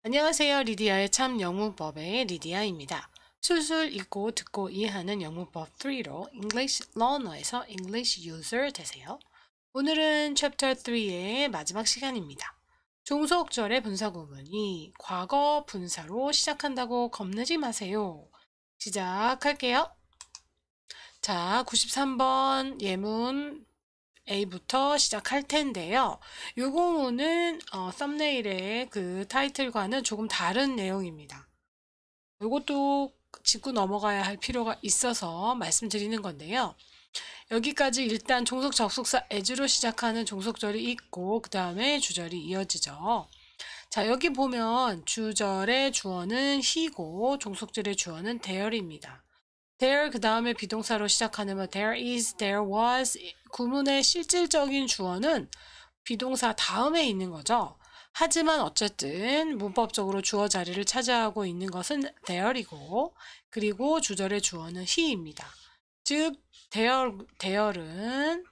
안녕하세요. 리디아의 참 영문법의 리디아입니다. 술술 읽고 듣고 이해하는 영문법 3로 English Learner에서 English User 되세요. 오늘은 Chapter 3의 마지막 시간입니다. 종속절의 분사구문이 과거 분사로 시작한다고 겁내지 마세요. 시작할게요. 자, 93번 예문 A부터 시작할 텐데요. 요 구문은 썸네일의 그 타이틀과는 조금 다른 내용입니다. 요것도 짚고 넘어가야 할 필요가 있어서 말씀드리는 건데요. 여기까지 일단 종속 접속사 as로 시작하는 종속절이 있고 그 다음에 주절이 이어지죠. 자, 여기 보면 주절의 주어는 he고 종속절의 주어는 there입니다. there 그 다음에 비동사로 시작하는 뭐 there is, there was 구문의 실질적인 주어는 비동사 다음에 있는 거죠. 하지만 어쨌든 문법적으로 주어 자리를 차지하고 있는 것은 there이고 그리고 주절의 주어는 he입니다. 즉 there은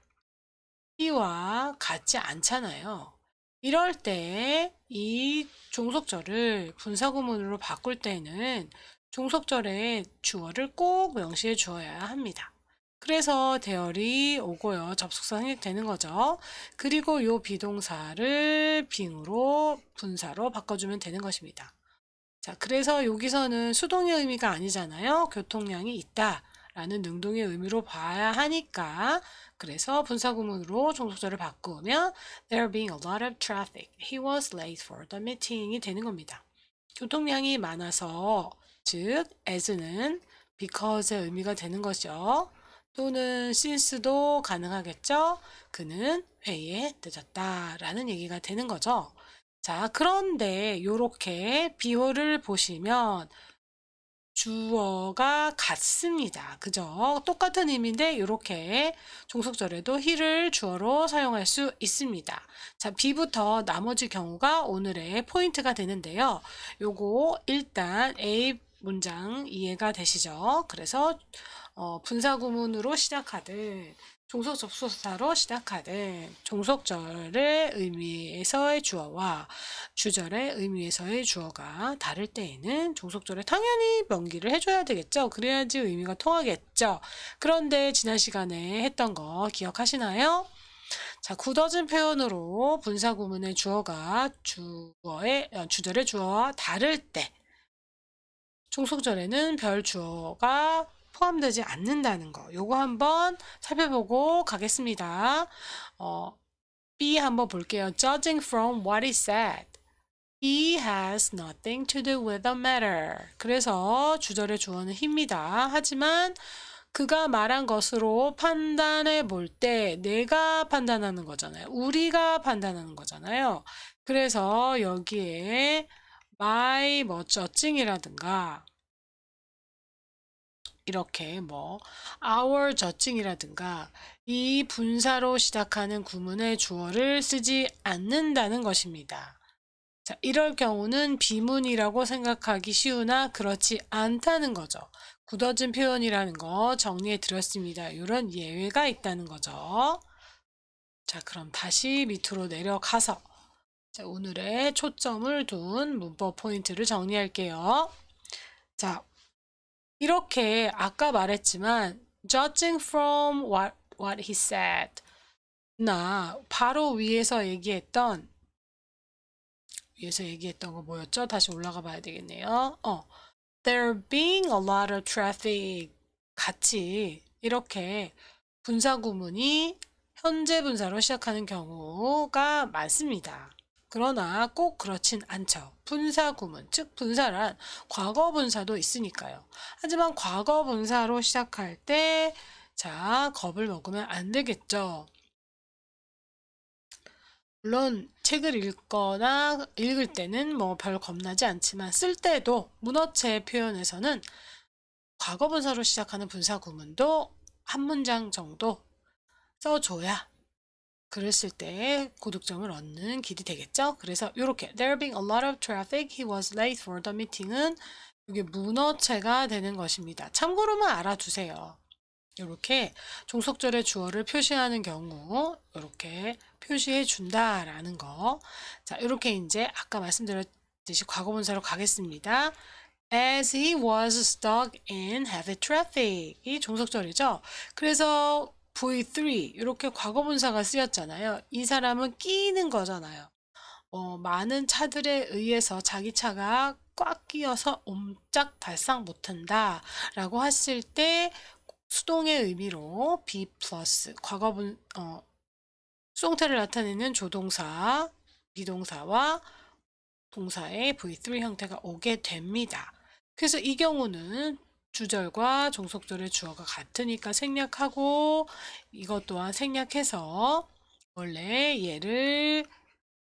he와 같지 않잖아요. 이럴 때 이 종속절을 분사구문으로 바꿀 때는 종속절의 주어를 꼭 명시해 주어야 합니다. 그래서 대열이 오고요. 접속사 생략되는 거죠. 그리고 요 비동사를 빙으로 분사로 바꿔주면 되는 것입니다. 자, 그래서 여기서는 수동의 의미가 아니잖아요. 교통량이 있다 라는 능동의 의미로 봐야 하니까 그래서 분사구문으로 종속절을 바꾸면 There being a lot of traffic. He was late for the meeting이 되는 겁니다. 교통량이 많아서 즉 as는 because의 의미가 되는 거죠. 또는 since도 가능하겠죠. 그는 회의에 늦었다 라는 얘기가 되는 거죠. 자, 그런데 요렇게 비호를 보시면 주어가 같습니다. 그죠? 똑같은 의미인데 이렇게 종속절에도 he를 주어로 사용할 수 있습니다. 자, B부터 나머지 경우가 오늘의 포인트가 되는데요. 요거 일단 A 문장 이해가 되시죠? 그래서 분사구문으로 시작하든 종속 접속사로 시작하든 종속절의 의미에서의 주어와 주절의 의미에서의 주어가 다를 때에는 종속절에 당연히 명기를 해줘야 되겠죠. 그래야지 의미가 통하겠죠. 그런데 지난 시간에 했던 거 기억하시나요? 자, 굳어진 표현으로 분사구문의 주어가 주절의 주어와 다를 때 종속절에는 별 주어가 포함되지 않는다는 거. 요거 한번 살펴보고 가겠습니다. B 한번 볼게요. Judging from what he said, he has nothing to do with the matter. 그래서 주절의 주어는 he입니다. 하지만 그가 말한 것으로 판단해 볼 때 내가 판단하는 거잖아요. 우리가 판단하는 거잖아요. 그래서 여기에 my 뭐 judging이라든가 이렇게 뭐 our judging이라든가 이 분사로 시작하는 구문의 주어를 쓰지 않는다는 것입니다. 자, 이럴 경우는 비문이라고 생각하기 쉬우나 그렇지 않다는 거죠. 굳어진 표현이라는 거 정리해 드렸습니다. 이런 예외가 있다는 거죠. 자, 그럼 다시 밑으로 내려가서 자, 오늘의 초점을 둔 문법 포인트를 정리할게요. 자, 이렇게 아까 말했지만 judging from what he said 나 바로 위에서 얘기했던 거 뭐였죠? 다시 올라가 봐야 되겠네요. There being a lot of traffic 같이 이렇게 분사구문이 현재 분사로 시작하는 경우가 많습니다. 그러나 꼭 그렇진 않죠. 분사구문, 즉 분사란 과거 분사도 있으니까요. 하지만 과거 분사로 시작할 때 자, 겁을 먹으면 안 되겠죠. 물론 책을 읽거나 읽을 때는 뭐 별 겁나지 않지만 쓸 때도 문어체 표현에서는 과거 분사로 시작하는 분사 구문도 한 문장 정도 써줘야 글을 쓸 때 고득점을 얻는 길이 되겠죠. 그래서 이렇게 There being a lot of traffic, he was late for the meeting은 이게 문어체가 되는 것입니다. 참고로만 알아두세요. 이렇게 종속절의 주어를 표시하는 경우 이렇게 표시해 준다라는 거. 자, 이렇게 이제 아까 말씀드렸듯이 배웠듯이 과거분사로 가겠습니다. As he was stuck in heavy traffic. 이 종속절이죠. 그래서 V3 이렇게 과거분사가 쓰였잖아요. 이 사람은 끼는 거잖아요. 많은 차들에 의해서 자기 차가 꽉 끼어서 옴짝달싹 못한다 라고 했을 때 수동의 의미로 be 플러스 수동태를 나타내는 조동사, 비동사와 동사의 V3 형태가 오게 됩니다. 그래서 이 경우는 주절과 종속절의 주어가 같으니까 생략하고 이것 또한 생략해서 원래 얘를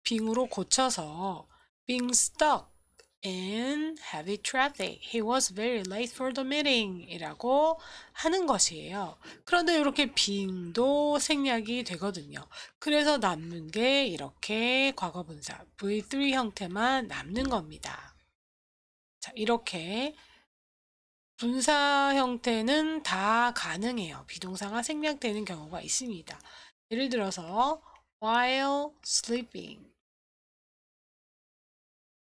being으로 고쳐서 being stuck in heavy traffic. He was very late for the meeting 이라고 하는 것이에요. 그런데 이렇게 being도 생략이 되거든요. 그래서 남는 게 이렇게 과거분사 V3 형태만 남는 겁니다. 자, 이렇게 분사 형태는 다 가능해요. 비동사가 생략되는 경우가 있습니다. 예를 들어서 while sleeping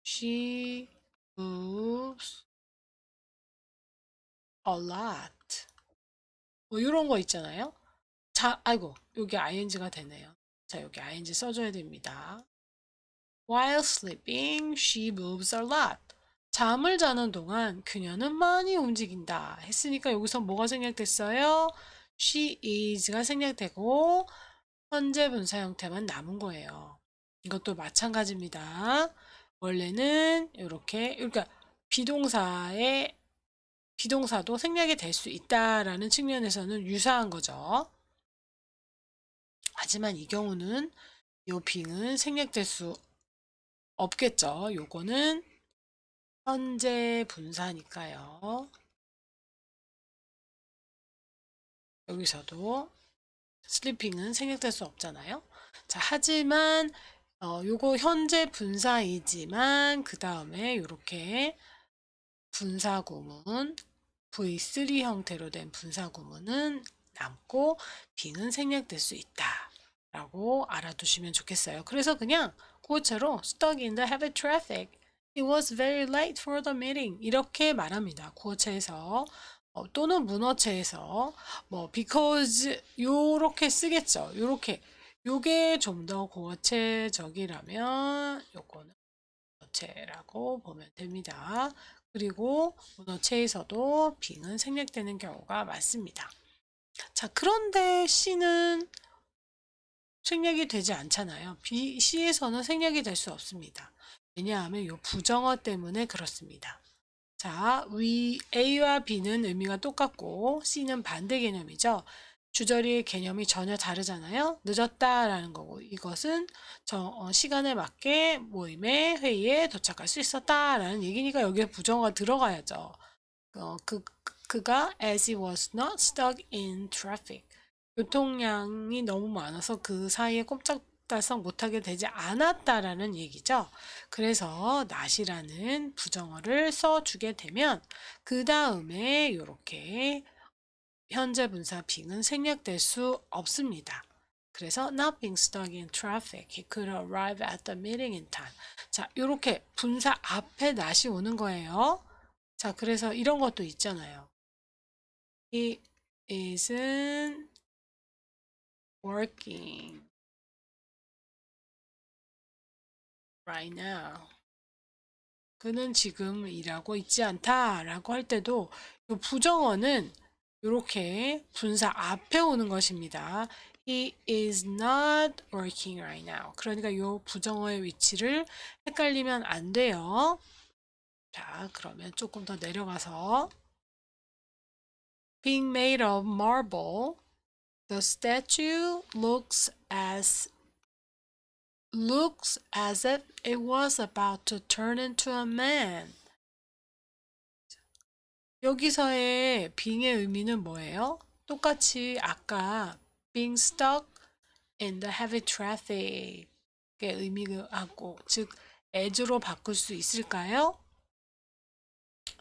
she moves a lot. 뭐 이런 거 있잖아요. 자, 아이고, 여기 ing가 되네요. 자, 여기 ing 써줘야 됩니다. While sleeping, she moves a lot. 잠을 자는 동안 그녀는 많이 움직인다. 했으니까 여기서 뭐가 생략됐어요? She is가 생략되고 현재 분사 형태만 남은 거예요. 이것도 마찬가지입니다. 원래는 이렇게, 그러니까 비동사도 생략이 될 수 있다라는 측면에서는 유사한 거죠. 하지만 이 경우는 요 being은 생략될 수 없겠죠. 요거는 현재 분사니까요. 여기서도 sleeping은 생략될 수 없잖아요. 자, 하지만 요거 현재 분사이지만 그 다음에 이렇게 분사구문 V3 형태로 된 분사구문은 남고 being은 생략될 수 있다 라고 알아두시면 좋겠어요. 그래서 그냥 구어체로 stuck in the heavy traffic. It was very late for the meeting. 이렇게 말합니다. 구어체에서 또는 문어체에서 뭐 because 요렇게 쓰겠죠. 요렇게 요게 좀 더 구어체적이라면 요거는 문어체라고 보면 됩니다. 그리고 문어체에서도 being은 생략되는 경우가 많습니다. 자, 그런데 C는 생략이 되지 않잖아요. C에서는 생략이 될 수 없습니다. 왜냐하면 이 부정어 때문에 그렇습니다. 자, A와 B는 의미가 똑같고 C는 반대 개념이죠. 주저리의 개념이 전혀 다르잖아요. 늦었다라는 거고 이것은 시간에 맞게 모임에 회의에 도착할 수 있었다라는 얘기니까 여기에 부정어가 들어가야죠. 그가 as he was not stuck in traffic. 교통량이 너무 많아서 그 사이에 꼼짝달싹 못하게 되지 않았다라는 얘기죠. 그래서 not이라는 부정어를 써주게 되면 그 다음에 이렇게 현재 분사 being은 생략될 수 없습니다. 그래서 not being stuck in traffic, he could arrive at the meeting in time. 자, 이렇게 분사 앞에 not이 오는 거예요. 자, 그래서 이런 것도 있잖아요. He isn't working right now. 그는 지금 일하고 있지 않다 라고 할 때도 이 부정어는 이렇게 분사 앞에 오는 것입니다. He is not working right now. 그러니까 이 부정어의 위치를 헷갈리면 안 돼요. 자, 그러면 조금 더 내려가서 Being made of marble, the statue looks as if it was about to turn into a man. 여기서의 being의 의미는 뭐예요? 똑같이 아까 being stuck in the heavy traffic의 의미하고 즉 as로 바꿀 수 있을까요?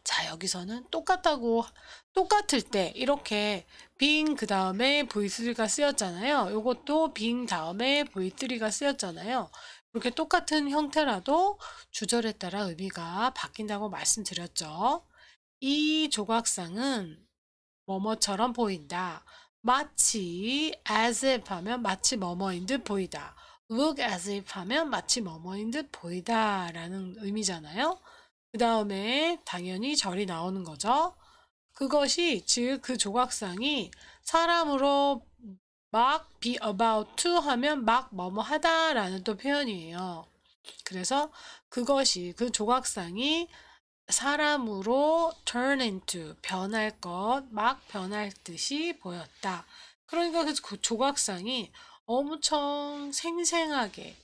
자, 여기서는 똑같을 때 이렇게 being 그 다음에 V3가 쓰였잖아요. 이것도 being 다음에 V3가 쓰였잖아요. 그렇게 똑같은 형태라도 주절에 따라 의미가 바뀐다고 말씀드렸죠. 이 조각상은 뭐뭐처럼 보인다. 마치 as if 하면 마치 뭐뭐인 듯 보이다. look as if 하면 마치 뭐뭐인 듯 보이다 라는 의미잖아요. 그 다음에 당연히 절이 나오는 거죠. 그것이 즉 그 조각상이 사람으로 막 be about to 하면 막 뭐뭐 하다 라는 또 표현이에요. 그래서 그것이 그 조각상이 사람으로 turn into 변할 것, 막 변할 듯이 보였다. 그러니까 그 조각상이 엄청 생생하게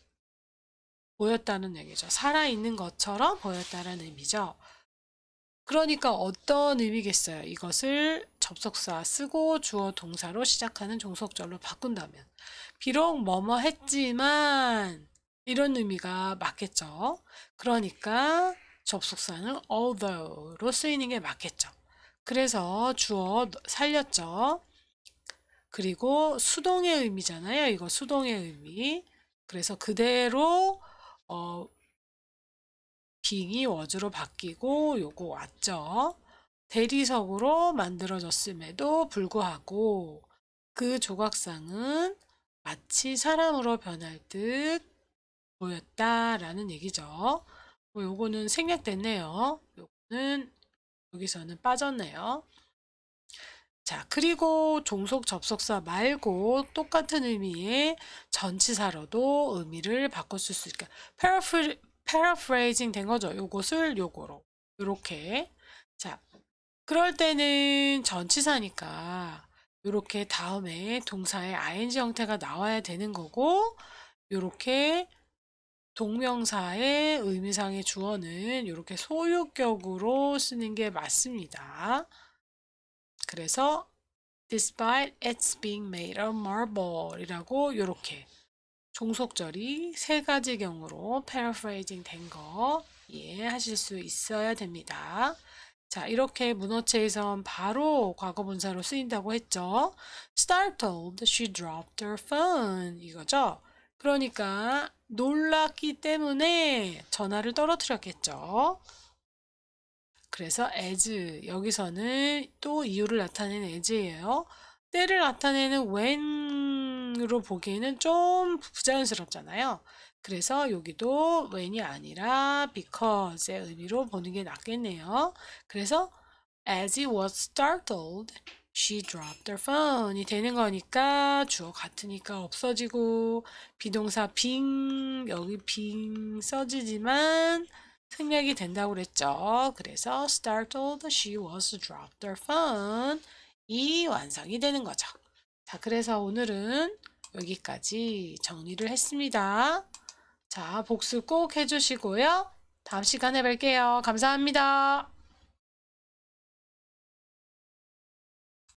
보였다는 얘기죠. 살아있는 것처럼 보였다는 의미죠. 그러니까 어떤 의미겠어요? 이것을 접속사 쓰고 주어 동사로 시작하는 종속절로 바꾼다면 비록 뭐뭐 했지만 이런 의미가 맞겠죠. 그러니까 접속사는 although로 쓰이는 게 맞겠죠. 그래서 주어 살렸죠. 그리고 수동의 의미잖아요. 이거 수동의 의미. 그래서 그대로 being이 was로 바뀌고 요거 왔죠. 대리석으로 만들어졌음에도 불구하고 그 조각상은 마치 사람으로 변할 듯 보였다라는 얘기죠. 요거는 생략됐네요. 요거는 여기서는 빠졌네요. 자, 그리고 종속 접속사 말고 똑같은 의미의 전치사로도 의미를 바꿨을 수 있을까? paraphrasing 된 거죠. 요것을 요거로. 요렇게. 자, 그럴 때는 전치사니까 요렇게 다음에 동사의 ing 형태가 나와야 되는 거고 요렇게 동명사의 의미상의 주어는 이렇게 소유격으로 쓰는 게 맞습니다. 그래서 despite its being made of marble 이라고 이렇게 종속절이 세 가지 경우로 paraphrasing 된 거 이해하실 수 있어야 됩니다. 자, 이렇게 문어체에선 바로 과거분사로 쓰인다고 했죠. Startled, she dropped her phone 이거죠. 그러니까 놀랐기 때문에 전화를 떨어뜨렸겠죠. 그래서 as 여기서는 또 이유를 나타내는 as예요. 때를 나타내는 when으로 보기에는 좀 부자연스럽잖아요. 그래서 여기도 when이 아니라 because의 의미로 보는 게 낫겠네요. 그래서 as he was startled, she dropped her phone이 되는 거니까 주어 같으니까 없어지고 비동사 being 여기 being 써지지만 생략이 된다고 그랬죠. 그래서 startled, she was dropped her phone 이 완성이 되는 거죠. 자, 그래서 오늘은 여기까지 정리를 했습니다. 자, 복습 꼭 해주시고요. 다음 시간에 뵐게요. 감사합니다.